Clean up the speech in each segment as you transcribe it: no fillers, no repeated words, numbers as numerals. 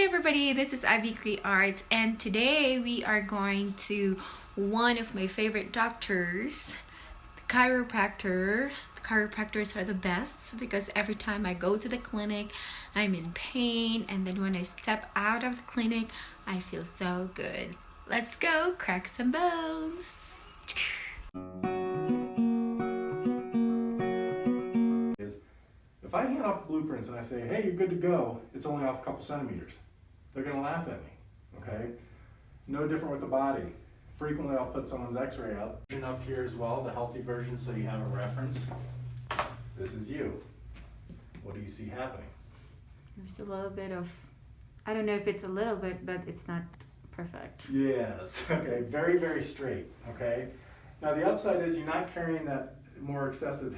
everybody, this is Ivy Cree Arts, and today we are going to one of my favorite doctors, the chiropractor. The chiropractors are the best because every time I go to the clinic, I'm in pain, and then when I step out of the clinic, I feel so good. Let's go crack some bones. If I hand off blueprints and I say, hey, you're good to go, it's only off a couple centimeters, they're going to laugh at me, okay? No different with the body. Frequently I'll put someone's x-ray up. Up here as well, the healthy version, so you have a reference. This is you. What do you see happening? There's a little bit of, I don't know if it's a little bit, but it's not perfect. Yes, okay, very, very straight, okay? Now the upside is you're not carrying that more excessive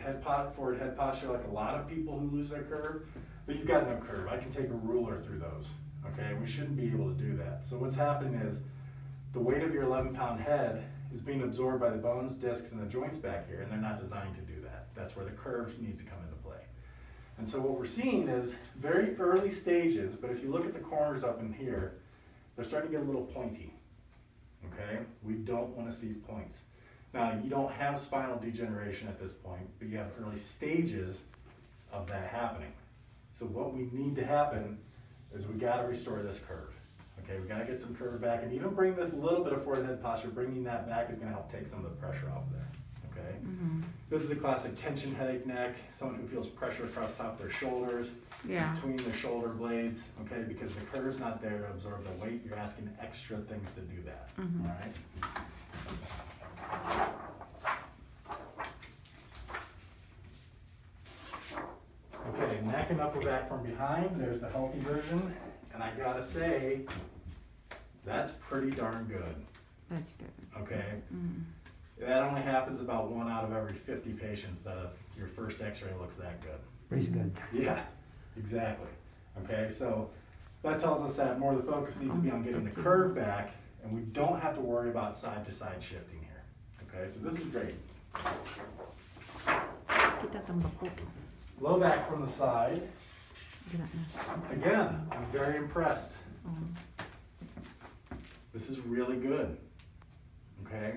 forward head posture like a lot of people who lose their curve, but you've got no curve. I can take a ruler through those, okay? We shouldn't be able to do that. So what's happening is the weight of your 11-pound head is being absorbed by the bones, discs, and the joints back here, and they're not designed to do that. That's where the curve needs to come into play. And so what we're seeing is very early stages, but if you look at the corners up in here, they're starting to get a little pointy, okay? We don't want to see points. Now, you don't have spinal degeneration at this point, but you have early stages of that happening. So what we need to happen is we got to restore this curve. Okay, we got to get some curve back, and even bring this little bit of forward head posture, bringing that back is going to help take some of the pressure off there. Okay, This is a classic tension headache neck, someone who feels pressure across the top of their shoulders, between the shoulder blades, okay, because the curve's not there to absorb the weight. You're asking extra things to do that, all right? Okay, neck and upper back from behind, there's the healthy version, and I gotta say, that's pretty darn good. That's good. Okay? That only happens about 1 out of every 50 patients that your first x-ray looks that good. Pretty good. Yeah, exactly. Okay, so that tells us that more of the focus needs to be on getting the curve back, and we don't have to worry about side to side shifting here. Okay, so this is great. Low back from the side. Again, I'm very impressed. This is really good. Okay?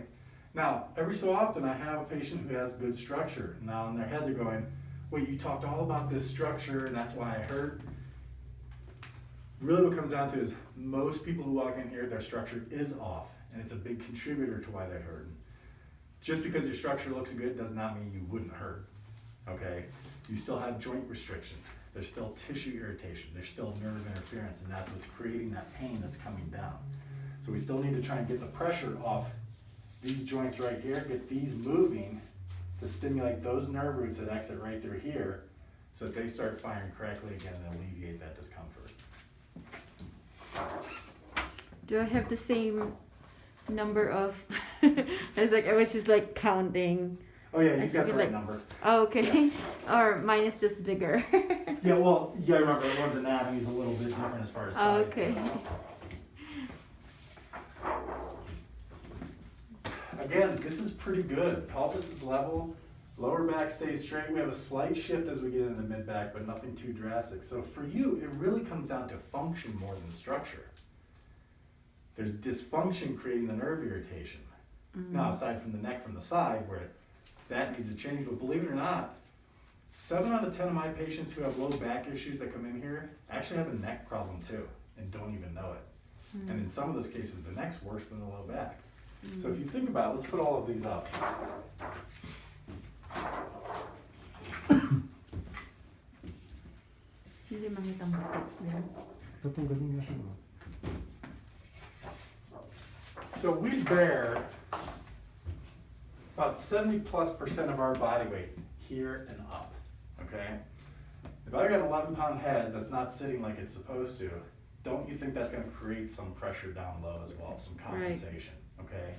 Now, every so often I have a patient who has good structure. Now in their head they're going, wait, you talked all about this structure and that's why I hurt. Really what comes down to is most people who walk in here, their structure is off, and it's a big contributor to why they hurt. Just because your structure looks good does not mean you wouldn't hurt, okay? You still have joint restriction. There's still tissue irritation. There's still nerve interference, and that's what's creating that pain that's coming down. So we still need to try and get the pressure off these joints right here, get these moving to stimulate those nerve roots that exit right through here so that they start firing correctly again and alleviate that discomfort. Do I have the same number of, I was just like counting. Oh yeah, you got the right number. Oh, okay. Yeah. Or mine is just bigger. Yeah, well, you gotta remember everyone's anatomy is a little bit different as far as size. Okay. goes. Again, this is pretty good. Pelvis is level, lower back stays straight. We have a slight shift as we get into mid back, but nothing too drastic. So for you, it really comes down to function more than structure. There's dysfunction creating the nerve irritation. Now, aside from the neck from the side, where that needs to change, but believe it or not, 7 out of 10 of my patients who have low back issues that come in here actually have a neck problem too, and don't even know it. And in some of those cases, the neck's worse than the low back. So if you think about it, let's put all of these up. So we bear about 70+% of our body weight here and up, okay? If I got an 11-pound head that's not sitting like it's supposed to, don't you think that's gonna create some pressure down low as well, some compensation, okay?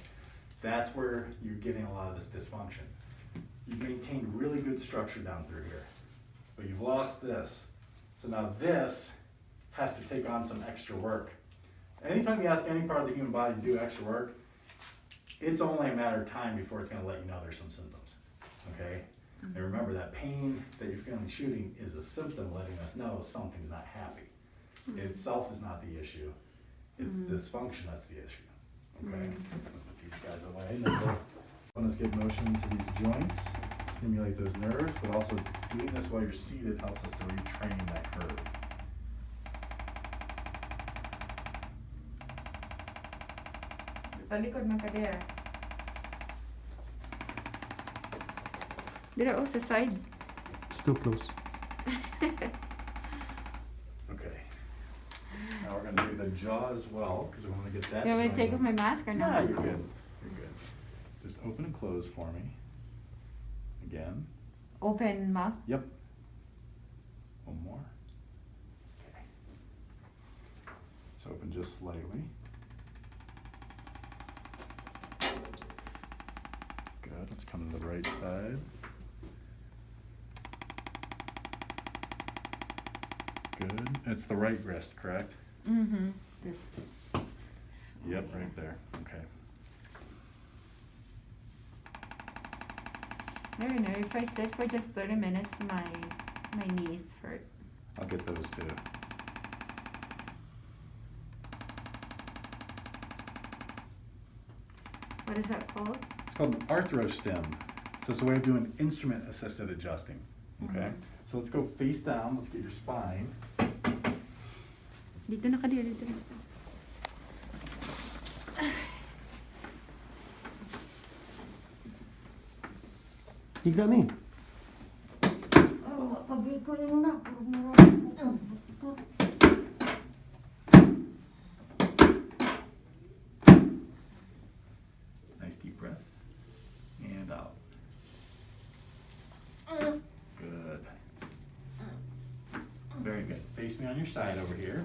That's where you're getting a lot of this dysfunction. You've maintained really good structure down through here, but you've lost this. So now this has to take on some extra work. Anytime you ask any part of the human body to do extra work, it's only a matter of time before it's gonna let you know there's some symptoms, okay? And remember that pain that you're feeling shooting is a symptom letting us know something's not happy. Itself is not the issue. It's dysfunction that's the issue. Okay? Put these guys away. And then let's get motion to these joints, stimulate those nerves, but also doing this while you're seated helps us to retrain that curve. Talikod man ka there. Did I also side? Still close. Okay. Now we're going to do the jaw as well, because we want to get that. You want me to joint take off my mask or No, not? you're good. You're good. Just open and close for me. Again. Open mouth. Yep. One more. Okay. So open just slightly. Good. Let's come to the right side. Good. It's the right wrist, correct? Mm-hmm. This. Yep, right there. Okay. I don't know. If I sit for just 30 minutes, my knees hurt. I'll get those too. What is that called? It's called an arthrostim. So it's a way of doing instrument-assisted adjusting. Okay? So let's go face down. Let's get your spine. Dito na ka dito. Higla me. Nice deep breath. And out. Good. Very good. Face me on your side over here.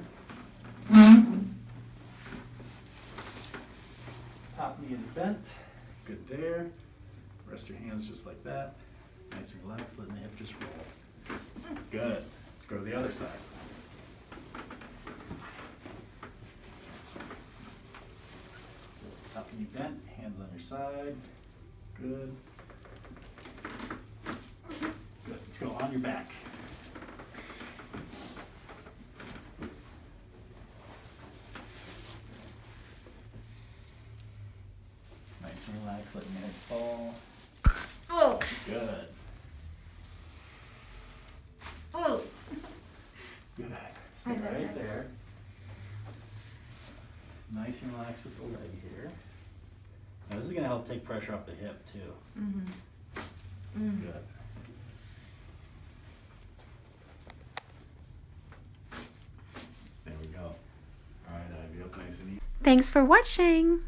Top knee is bent. Good there. Rest your hands just like that. Nice and relaxed, letting the hip just roll. Good. Let's go to the other side. Top knee bent, hands on your side. Good. Good. Let's go on your back. Nice and relaxed, letting your head fall. Oh. Good. Oh. Good. Stay right there. Nice and relaxed with the leg here. Now this is going to help take pressure off the hip too. Good. There we go. All right, Ivy, up nice and easy. Thanks for watching.